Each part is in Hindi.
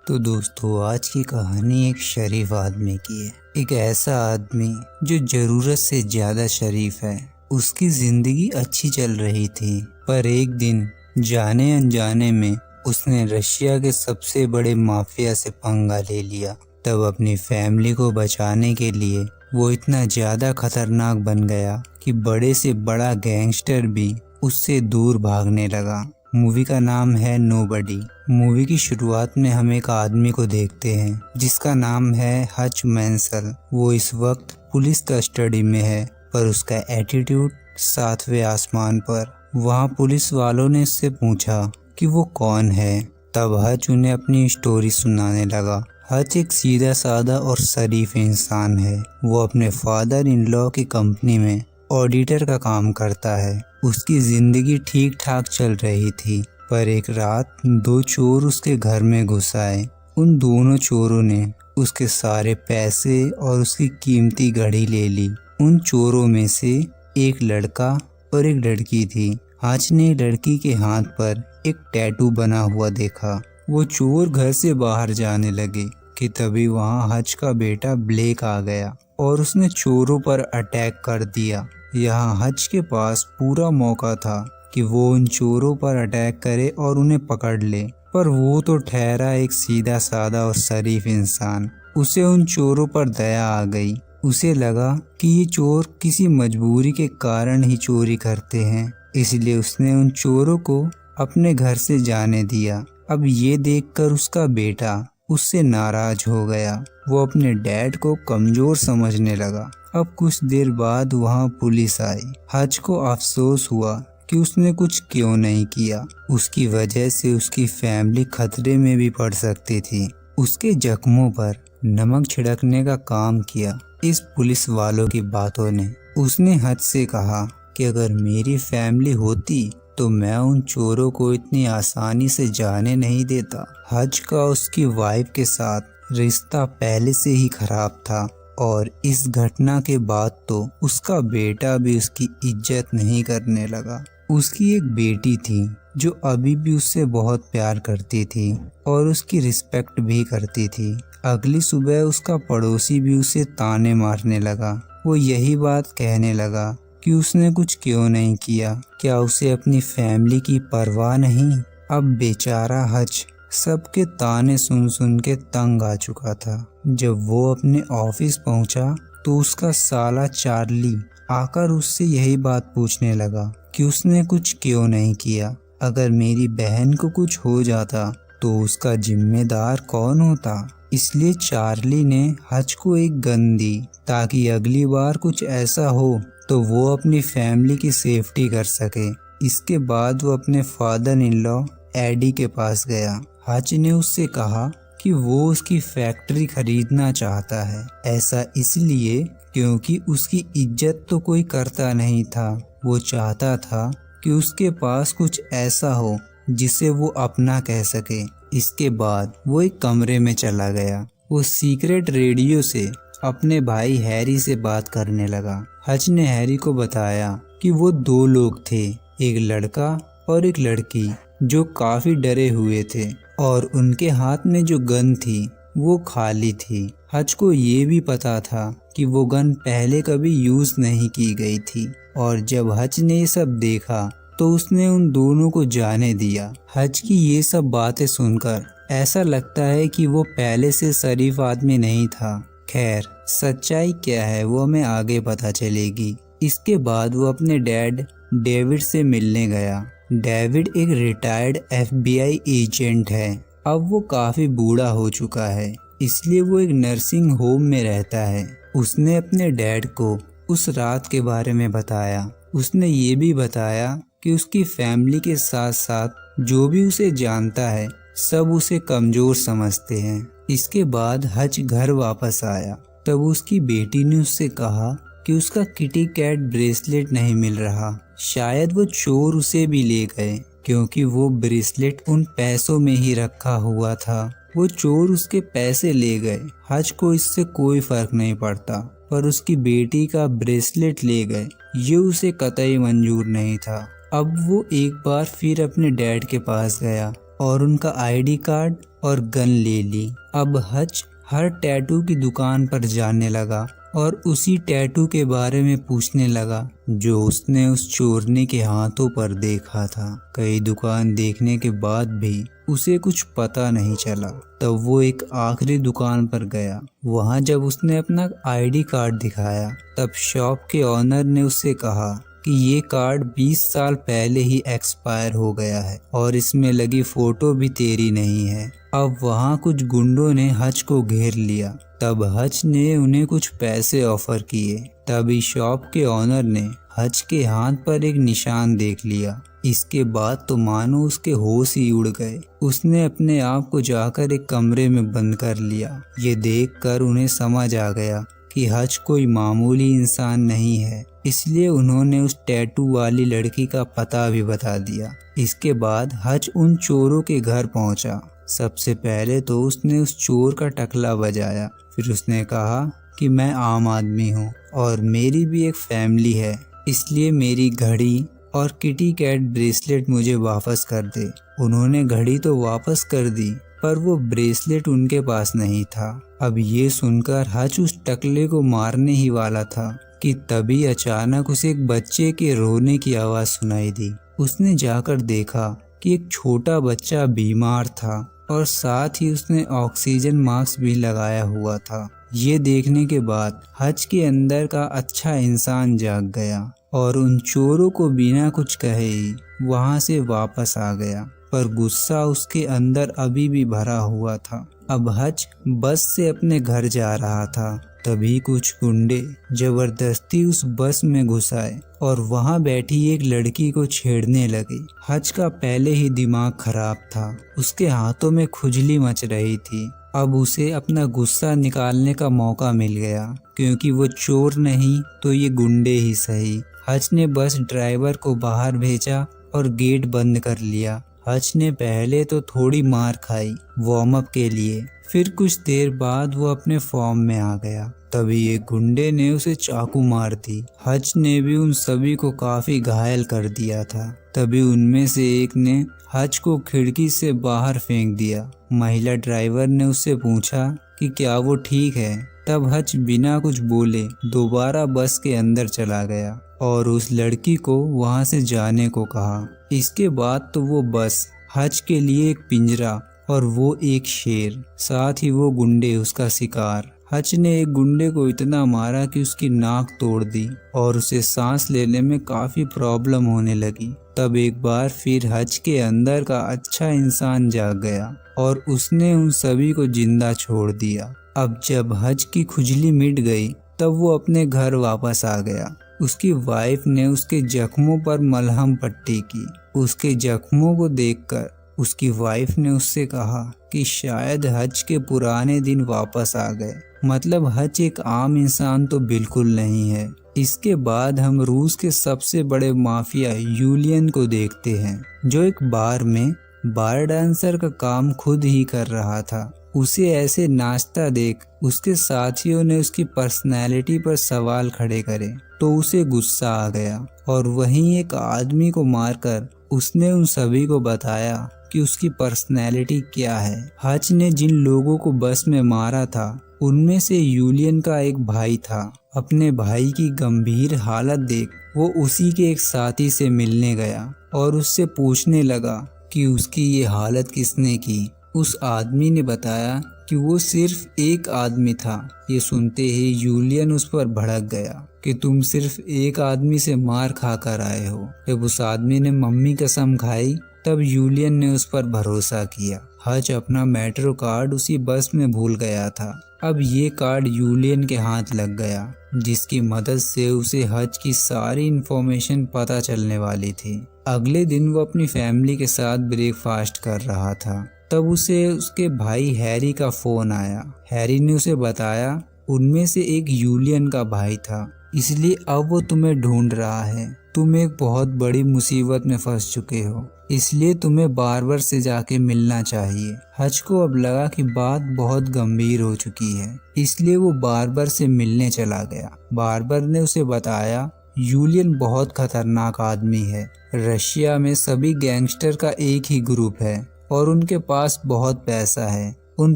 तो दोस्तों, आज की कहानी एक शरीफ आदमी की है। एक ऐसा आदमी जो ज़रूरत से ज़्यादा शरीफ है। उसकी ज़िंदगी अच्छी चल रही थी, पर एक दिन जाने अनजाने में उसने रशिया के सबसे बड़े माफिया से पंगा ले लिया। तब अपनी फैमिली को बचाने के लिए वो इतना ज़्यादा खतरनाक बन गया कि बड़े से बड़ा गैंगस्टर भी उससे दूर भागने लगा। मूवी का नाम है नोबडी। मूवी की शुरुआत में हम एक आदमी को देखते हैं जिसका नाम है हच मैंसल। वो इस वक्त पुलिस कस्टडी में है, पर उसका एटीट्यूड 7वें आसमान पर। वहाँ पुलिस वालों ने उससे पूछा कि वो कौन है। तब हच उन्हें अपनी स्टोरी सुनाने लगा। हच एक सीधा साधा और शरीफ इंसान है। वो अपने फादर इन लॉ की कंपनी में ऑडिटर का काम करता है। उसकी जिंदगी ठीक ठाक चल रही थी, पर एक रात 2 चोर उसके घर में घुस आए। उन दोनों चोरों ने उसके सारे पैसे और उसकी कीमती घड़ी ले ली। उन चोरों में से एक लड़का और एक लड़की थी। हच ने लड़की के हाथ पर एक टैटू बना हुआ देखा। वो चोर घर से बाहर जाने लगे कि तभी वहाँ हच का बेटा ब्लेक आ गया और उसने चोरों पर अटैक कर दिया। यहाँ हच के पास पूरा मौका था कि वो उन चोरों पर अटैक करे और उन्हें पकड़ ले, पर वो तो ठहरा एक सीधा साधा और शरीफ इंसान। उसे उन चोरों पर दया आ गई। उसे लगा कि ये चोर किसी मजबूरी के कारण ही चोरी करते हैं, इसलिए उसने उन चोरों को अपने घर से जाने दिया। अब ये देखकर उसका बेटा उससे नाराज हो गया। वो अपने डैड को कमजोर समझने लगा। अब कुछ देर बाद वहाँ पुलिस आई। हच को अफसोस हुआ कि उसने कुछ क्यों नहीं किया। उसकी वजह से उसकी फैमिली खतरे में भी पड़ सकती थी। उसके जख्मों पर नमक छिड़कने का काम किया इस पुलिस वालों की बातों ने। उसने हच से कहा कि अगर मेरी फैमिली होती तो मैं उन चोरों को इतनी आसानी से जाने नहीं देता। हच का उसकी वाइफ के साथ रिश्ता पहले से ही खराब था और इस घटना के बाद तो उसका बेटा भी उसकी इज्जत नहीं करने लगा। उसकी एक बेटी थी जो अभी भी उससे बहुत प्यार करती थी और उसकी रिस्पेक्ट भी करती थी। अगली सुबह उसका पड़ोसी भी उसे ताने मारने लगा। वो यही बात कहने लगा कि उसने कुछ क्यों नहीं किया। क्या उसे अपनी फैमिली की परवाह नहीं? अब बेचारा हच सबके ताने सुन सुन के तंग आ चुका था। जब वो अपने ऑफिस पहुंचा तो उसका साला चार्ली आकर उससे यही बात पूछने लगा कि उसने कुछ क्यों नहीं किया। अगर मेरी बहन को कुछ हो जाता तो उसका जिम्मेदार कौन होता? इसलिए चार्ली ने हच को एक गन दी ताकि अगली बार कुछ ऐसा हो तो वो अपनी फैमिली की सेफ्टी कर सके। इसके बाद वो अपने फादर इन लॉ एडी के पास गया। हच ने उससे कहा कि वो उसकी फैक्ट्री खरीदना चाहता है। ऐसा इसलिए क्योंकि उसकी इज्जत तो कोई करता नहीं था। वो चाहता था कि उसके पास कुछ ऐसा हो जिसे वो अपना कह सके। इसके बाद वो एक कमरे में चला गया। वो सीक्रेट रेडियो से अपने भाई हैरी से बात करने लगा। हच ने हैरी को बताया कि वो 2 लोग थे, एक लड़का और एक लड़की, जो काफी डरे हुए थे और उनके हाथ में जो गन थी वो खाली थी। हच को ये भी पता था कि वो गन पहले कभी यूज नहीं की गई थी और जब हच ने ये सब देखा तो उसने उन दोनों को जाने दिया। हच की ये सब बातें सुनकर ऐसा लगता है कि वो पहले से शरीफ आदमी नहीं था। खैर, सच्चाई क्या है वो हमें आगे पता चलेगी। इसके बाद वो अपने डैड डेविड से मिलने गया। डेविड एक रिटायर्ड FBI एजेंट है। अब वो काफी बूढ़ा हो चुका है, इसलिए वो एक नर्सिंग होम में रहता है। उसने अपने डैड को उस रात के बारे में बताया। उसने ये भी बताया कि उसकी फैमिली के साथ साथ जो भी उसे जानता है सब उसे कमजोर समझते हैं। इसके बाद हच घर वापस आया। तब उसकी बेटी ने उससे कहा कि उसका किटी कैट ब्रेसलेट नहीं मिल रहा। शायद वो चोर उसे भी ले गए, क्योंकि वो ब्रेसलेट उन पैसों में ही रखा हुआ था। वो चोर उसके पैसे ले गए। हच को इससे कोई फर्क नहीं पड़ता, पर उसकी बेटी का ब्रेसलेट ले गए ये उसे कतई मंजूर नहीं था। अब वो एक बार फिर अपने डैड के पास गया और उनका ID कार्ड और गन ले ली। अब हच हर टैटू की दुकान पर जाने लगा और उसी टैटू के बारे में पूछने लगा जो उसने उस चोरनी के हाथों पर देखा था। कई दुकान देखने के बाद भी उसे कुछ पता नहीं चला। तब वो एक आखिरी दुकान पर गया। वहाँ जब उसने अपना आईडी कार्ड दिखाया तब शॉप के ऑनर ने उससे कहा कि ये कार्ड 20 साल पहले ही एक्सपायर हो गया है और इसमें लगी फोटो भी तेरी नहीं है। अब वहाँ कुछ गुंडों ने हच को घेर लिया। तब हच ने उन्हें कुछ पैसे ऑफर किए। तभी शॉप के ऑनर ने हच के हाथ पर एक निशान देख लिया। इसके बाद तो मानो उसके होश ही उड़ गए। उसने अपने आप को जाकर एक कमरे में बंद कर लिया। ये देखकर उन्हें समझ आ गया कि हच कोई मामूली इंसान नहीं है, इसलिए उन्होंने उस टैटू वाली लड़की का पता भी बता दिया। इसके बाद हच उन चोरों के घर पहुंचा। सबसे पहले तो उसने उस चोर का टकला बजाया। फिर उसने कहा कि मैं आम आदमी हूँ और मेरी भी एक फैमिली है, इसलिए मेरी घड़ी और किटी कैट ब्रेसलेट मुझे वापस कर दे। उन्होंने घड़ी तो वापस कर दी पर वो ब्रेसलेट उनके पास नहीं था। अब ये सुनकर हच उस टकले को मारने ही वाला था कि तभी अचानक उसे एक बच्चे के रोने की आवाज़ सुनाई दी। उसने जाकर देखा कि एक छोटा बच्चा बीमार था और साथ ही उसने ऑक्सीजन मास्क भी लगाया हुआ था। ये देखने के बाद हच के अंदर का अच्छा इंसान जाग गया और उन चोरों को बिना कुछ कहे ही वहां से वापस आ गया, पर गुस्सा उसके अंदर अभी भी भरा हुआ था। अब हच बस से अपने घर जा रहा था। तभी कुछ गुंडे जबरदस्ती उस बस में घुस आए और वहां बैठी एक लड़की को छेड़ने लगे। हच का पहले ही दिमाग खराब था। उसके हाथों में खुजली मच रही थी। अब उसे अपना गुस्सा निकालने का मौका मिल गया, क्योंकि वो चोर नहीं तो ये गुंडे ही सही। हच ने बस ड्राइवर को बाहर भेजा और गेट बंद कर लिया। हच ने पहले तो थोड़ी मार खाई वार्म अप के लिए, फिर कुछ देर बाद वो अपने फॉर्म में आ गया। तभी एक गुंडे ने उसे चाकू मार दी। हच ने भी उन सभी को काफी घायल कर दिया था। तभी उनमें से एक ने हच को खिड़की से बाहर फेंक दिया। महिला ड्राइवर ने उससे पूछा कि क्या वो ठीक है। तब हच बिना कुछ बोले दोबारा बस के अंदर चला गया और उस लड़की को वहां से जाने को कहा। इसके बाद तो वो बस हच के लिए एक पिंजरा और वो एक शेर, साथ ही वो गुंडे उसका शिकार। हच ने एक गुंडे को इतना मारा कि उसकी नाक तोड़ दी और उसे सांस लेने में काफी प्रॉब्लम होने लगी। तब एक बार फिर हच के अंदर का अच्छा इंसान जाग गया और उसने उन सभी को जिंदा छोड़ दिया। अब जब हच की खुजली मिट गई तब वो अपने घर वापस आ गया। उसकी वाइफ ने उसके जख्मों पर मलहम पट्टी की। उसके जख्मों को देखकर उसकी वाइफ ने उससे कहा कि शायद हच के पुराने दिन वापस आ गए। मतलब हच एक आम इंसान तो बिल्कुल नहीं है। इसके बाद हम रूस के सबसे बड़े माफिया यूलियन को देखते हैं, जो एक बार में बार डांसर का काम खुद ही कर रहा था। उसे ऐसे नाचता देख उसके साथियों ने उसकी पर्सनैलिटी पर सवाल खड़े करे तो उसे गुस्सा आ गया और वहीं एक आदमी को मारकर उसने उन सभी को बताया कि उसकी पर्सनैलिटी क्या है। हच ने जिन लोगों को बस में मारा था उनमें से यूलियन का एक भाई था। अपने भाई की गंभीर हालत देख वो उसी के एक साथी से मिलने गया और उससे पूछने लगा कि उसकी ये हालत किसने की। उस आदमी ने बताया कि वो सिर्फ एक आदमी था। ये सुनते ही यूलियन उस पर भड़क गया कि तुम सिर्फ एक आदमी से मार खा कर आए हो। जब उस आदमी ने मम्मी कसम खाई तब यूलियन ने उस पर भरोसा किया। हच अपना मेट्रो कार्ड उसी बस में भूल गया था। अब ये कार्ड यूलियन के हाथ लग गया, जिसकी मदद से उसे हच की सारी इन्फॉर्मेशन पता चलने वाली थी। अगले दिन वो अपनी फैमिली के साथ ब्रेकफास्ट कर रहा था। तब उसे उसके भाई हैरी का फोन आया। हैरी ने उसे बताया उनमें से एक यूलियन का भाई था, इसलिए अब वो तुम्हें ढूंढ रहा है। तुम एक बहुत बड़ी मुसीबत में फंस चुके हो, इसलिए तुम्हें बार्बर से जाके मिलना चाहिए। हच को अब लगा कि बात बहुत गंभीर हो चुकी है, इसलिए वो बार्बर से मिलने चला गया। बार्बर ने उसे बताया यूलियन बहुत खतरनाक आदमी है। रशिया में सभी गैंगस्टर का एक ही ग्रुप है और उनके पास बहुत पैसा है। उन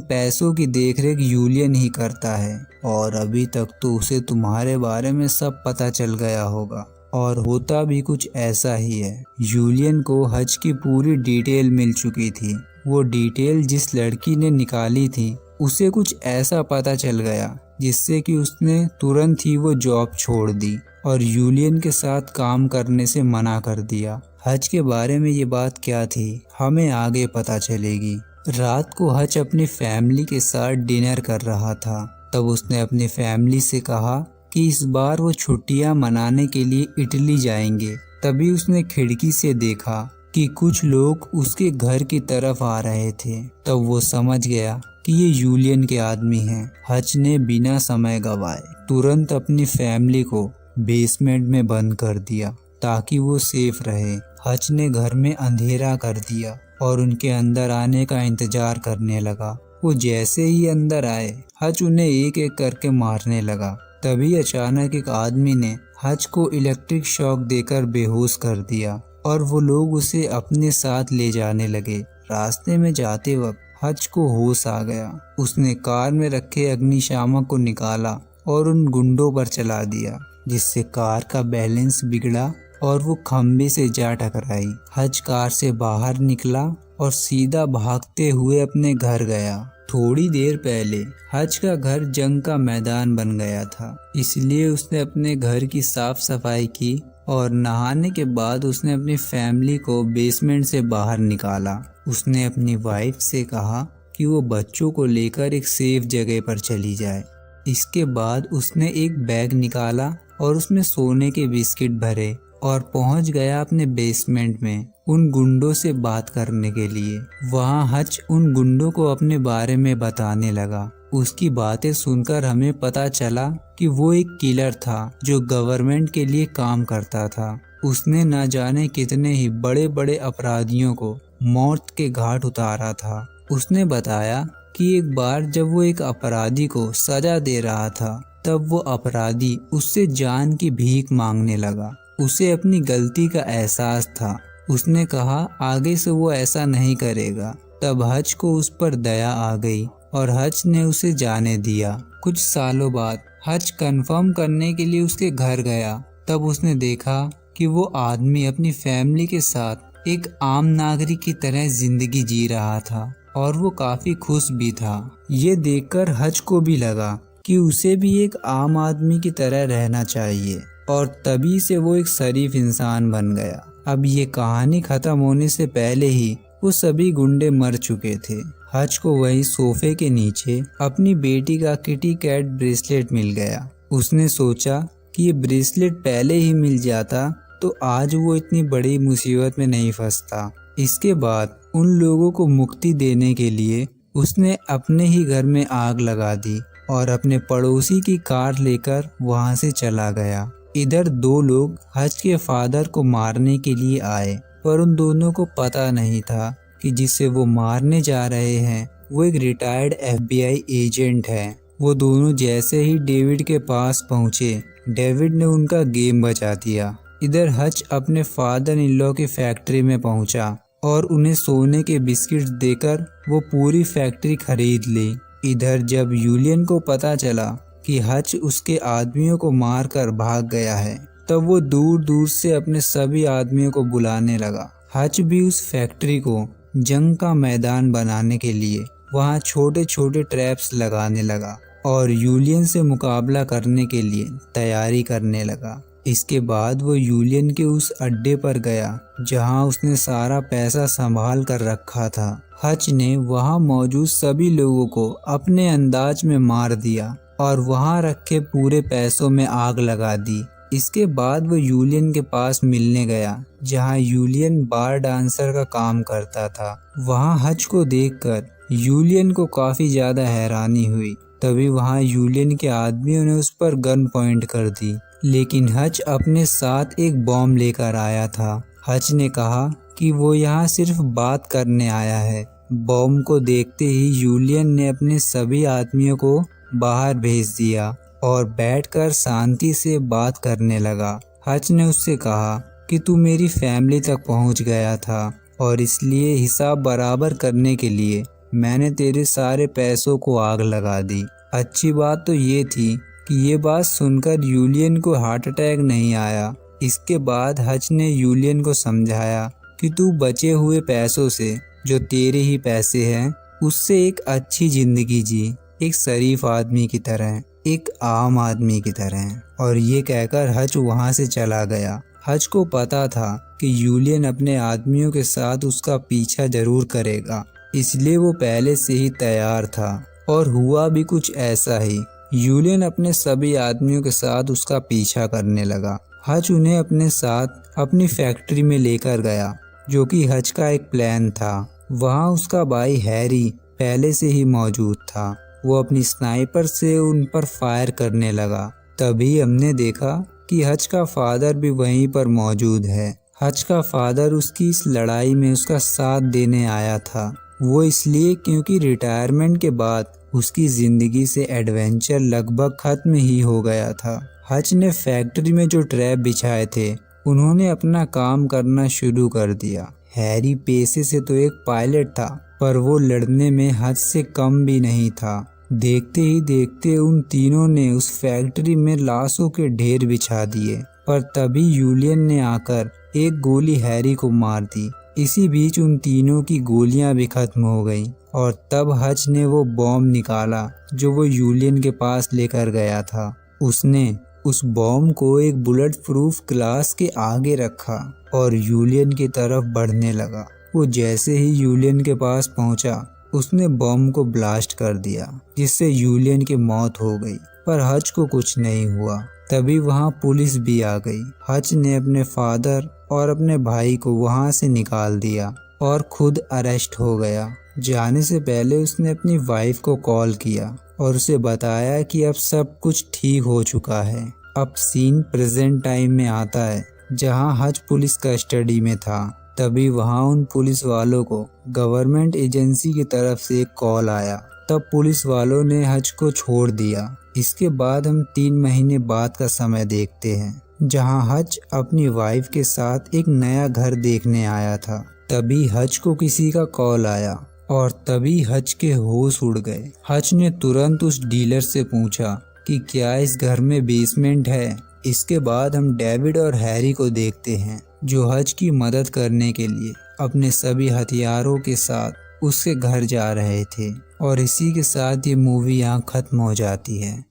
पैसों की देखरेख यूलियन ही करता है और अभी तक तो उसे तुम्हारे बारे में सब पता चल गया होगा। और होता भी कुछ ऐसा ही है। यूलियन को हज की पूरी डिटेल मिल चुकी थी। वो डिटेल जिस लड़की ने निकाली थी उसे कुछ ऐसा पता चल गया जिससे कि उसने तुरंत ही वो जॉब छोड़ दी और यूलियन के साथ काम करने से मना कर दिया। हज के बारे में ये बात क्या थी हमें आगे पता चलेगी। रात को हज अपनी फैमिली के साथ डिनर कर रहा था। तब उसने अपनी फैमिली से कहा कि इस बार वो छुट्टियां मनाने के लिए इटली जाएंगे। तभी उसने खिड़की से देखा कि कुछ लोग उसके घर की तरफ आ रहे थे। तब वो समझ गया कि ये यूलियन के आदमी हैं। हज ने बिना समय गवाए तुरंत अपनी फैमिली को बेसमेंट में बंद कर दिया ताकि वो सेफ रहे। हज ने घर में अंधेरा कर दिया और उनके अंदर आने का इंतजार करने लगा। वो जैसे ही अंदर आए हज उन्हें एक एक करके मारने लगा। तभी अचानक एक आदमी ने हज को इलेक्ट्रिक शॉक देकर बेहोश कर दिया और वो लोग उसे अपने साथ ले जाने लगे। रास्ते में जाते वक्त हज को होश आ गया। उसने कार में रखे अग्निशामक को निकाला और उन गुंडों पर चला दिया जिससे कार का बैलेंस बिगड़ा और वो खम्भे से जा टकराई। हज कार से बाहर निकला और सीधा भागते हुए अपने घर गया। थोड़ी देर पहले हज का घर जंग का मैदान बन गया था, इसलिए उसने अपने घर की साफ सफाई की और नहाने के बाद उसने अपनी फैमिली को बेसमेंट से बाहर निकाला। उसने अपनी वाइफ से कहा कि वो बच्चों को लेकर एक सेफ जगह पर चली जाए। इसके बाद उसने एक बैग निकाला और उसमें सोने के बिस्किट भरे और पहुंच गया अपने बेसमेंट में उन गुंडों से बात करने के लिए। वहां हज उन गुंडों को अपने बारे में बताने लगा। उसकी बातें सुनकर हमें पता चला कि वो एक किलर था जो गवर्नमेंट के लिए काम करता था। उसने न जाने कितने ही बड़े बड़े अपराधियों को मौत के घाट उतारा था। उसने बताया कि एक बार जब वो एक अपराधी को सजा दे रहा था तब वो अपराधी उससे जान की भीख मांगने लगा। उसे अपनी गलती का एहसास था। उसने कहा आगे से वो ऐसा नहीं करेगा। तब हज को उस पर दया आ गई और हज ने उसे जाने दिया। कुछ सालों बाद हज कंफर्म करने के लिए उसके घर गया। तब उसने देखा कि वो आदमी अपनी फैमिली के साथ एक आम नागरिक की तरह जिंदगी जी रहा था और वो काफी खुश भी था। ये देखकर हज को भी लगा कि उसे भी एक आम आदमी की तरह रहना चाहिए और तभी से वो एक शरीफ इंसान बन गया। अब ये कहानी खत्म होने से पहले ही वो सभी गुंडे मर चुके थे। हज को वही सोफे के नीचे अपनी बेटी का किटी कैट ब्रेसलेट मिल गया। उसने सोचा कि ये ब्रेसलेट पहले ही मिल जाता तो आज वो इतनी बड़ी मुसीबत में नहीं फंसता। इसके बाद उन लोगों को मुक्ति देने के लिए उसने अपने ही घर में आग लगा दी और अपने पड़ोसी की कार लेकर वहां से चला गया। इधर दो लोग हज के फादर को मारने के लिए आए, पर उन दोनों को पता नहीं था कि जिसे वो मारने जा रहे हैं वो एक रिटायर्ड FBI एजेंट है। वो दोनों जैसे ही डेविड के पास पहुंचे, डेविड ने उनका गेम बजा दिया। इधर हज अपने फादर इन लॉ की फैक्ट्री में पहुंचा और उन्हें सोने के बिस्किट देकर वो पूरी फैक्ट्री खरीद ली। इधर जब यूलियन को पता चला कि हज उसके आदमियों को मारकर भाग गया है, तब वो दूर दूर से अपने सभी आदमियों को बुलाने लगा। हज भी उस फैक्ट्री को जंग का मैदान बनाने के लिए वहाँ छोटे छोटे ट्रैप्स लगाने लगा और यूलियन से मुकाबला करने के लिए तैयारी करने लगा। इसके बाद वो यूलियन के उस अड्डे पर गया जहाँ उसने सारा पैसा संभाल कर रखा था। हज ने वहाँ मौजूद सभी लोगों को अपने अंदाज में मार दिया और वहाँ रखे पूरे पैसों में आग लगा दी। इसके बाद वो यूलियन के पास मिलने गया जहाँ यूलियन बार डांसर का काम करता था। वहाँ हज को देखकर यूलियन को काफी ज्यादा हैरानी हुई। तभी वहाँ यूलियन के आदमियों ने उस पर गन पॉइंट कर दी, लेकिन हज अपने साथ एक बॉम्ब लेकर आया था। हज ने कहा कि वो यहाँ सिर्फ बात करने आया है। बॉम्ब को देखते ही यूलियन ने अपने सभी आदमियों को बाहर भेज दिया और बैठकर शांति से बात करने लगा। हज ने उससे कहा कि तू मेरी फैमिली तक पहुंच गया था और इसलिए हिसाब बराबर करने के लिए मैंने तेरे सारे पैसों को आग लगा दी। अच्छी बात तो ये थी कि ये बात सुनकर यूलियन को हार्ट अटैक नहीं आया। इसके बाद हच ने यूलियन को समझाया कि तू बचे हुए पैसों से, जो तेरे ही पैसे हैं, उससे एक अच्छी जिंदगी जी, एक शरीफ आदमी की तरह, एक आम आदमी की तरह। और ये कहकर हच वहाँ से चला गया। हच को पता था कि यूलियन अपने आदमियों के साथ उसका पीछा जरूर करेगा, इसलिए वो पहले से ही तैयार था। और हुआ भी कुछ ऐसा ही। यूलियन अपने सभी आदमियों के साथ उसका पीछा करने लगा। हच उन्हें अपने साथ अपनी फैक्ट्री में लेकर गया, जो कि हच का एक प्लान था। वहाँ उसका भाई हैरी पहले से ही मौजूद था। वो अपनी स्नाइपर से उन पर फायर करने लगा। तभी हमने देखा कि हच का फादर भी वहीं पर मौजूद है। हच का फादर उसकी इस लड़ाई में उसका साथ देने आया था। वो इसलिए क्योंकि रिटायरमेंट के बाद उसकी जिंदगी से एडवेंचर लगभग खत्म ही हो गया था। हच ने फैक्ट्री में जो ट्रैप बिछाए थे, उन्होंने अपना काम करना शुरू कर दिया। हैरी पेशे से तो एक पायलट था, पर वो लड़ने में हच से कम भी नहीं था। देखते ही देखते उन तीनों ने उस फैक्ट्री में लाशों के ढेर बिछा दिए। पर तभी यूलियन ने आकर एक गोली हैरी को मार दी। इसी बीच उन तीनों की गोलियां भी खत्म हो गईं। और तब हच ने वो बॉम्ब निकाला जो वो यूलियन के पास लेकर गया था। उसने उस बॉम्ब को एक बुलेट प्रूफ ग्लास के आगे रखा और यूलियन की तरफ बढ़ने लगा। वो जैसे ही यूलियन के पास पहुंचा, उसने बॉम्ब को ब्लास्ट कर दिया, जिससे यूलियन की मौत हो गई। पर हच को कुछ नहीं हुआ। तभी वहां पुलिस भी आ गई। हच ने अपने फादर और अपने भाई को वहां से निकाल दिया और खुद अरेस्ट हो गया। जाने से पहले उसने अपनी वाइफ को कॉल किया और उसे बताया कि अब सब कुछ ठीक हो चुका है। अब सीन प्रेजेंट टाइम में आता है, जहां हच पुलिस कस्टडी में था। तभी वहां उन पुलिस वालों को गवर्नमेंट एजेंसी की तरफ से एक कॉल आया। तब पुलिस वालों ने हच को छोड़ दिया। इसके बाद हम 3 महीने बाद का समय देखते हैं, जहां हच अपनी वाइफ के साथ एक नया घर देखने आया था। तभी हच को किसी का कॉल आया और तभी हच के होश उड़ गए। हच ने तुरंत उस डीलर से पूछा कि क्या इस घर में बेसमेंट है। इसके बाद हम डेविड और हैरी को देखते हैं, जो हच की मदद करने के लिए अपने सभी हथियारों के साथ उसके घर जा रहे थे। और इसी के साथ ये मूवी यहाँ खत्म हो जाती है।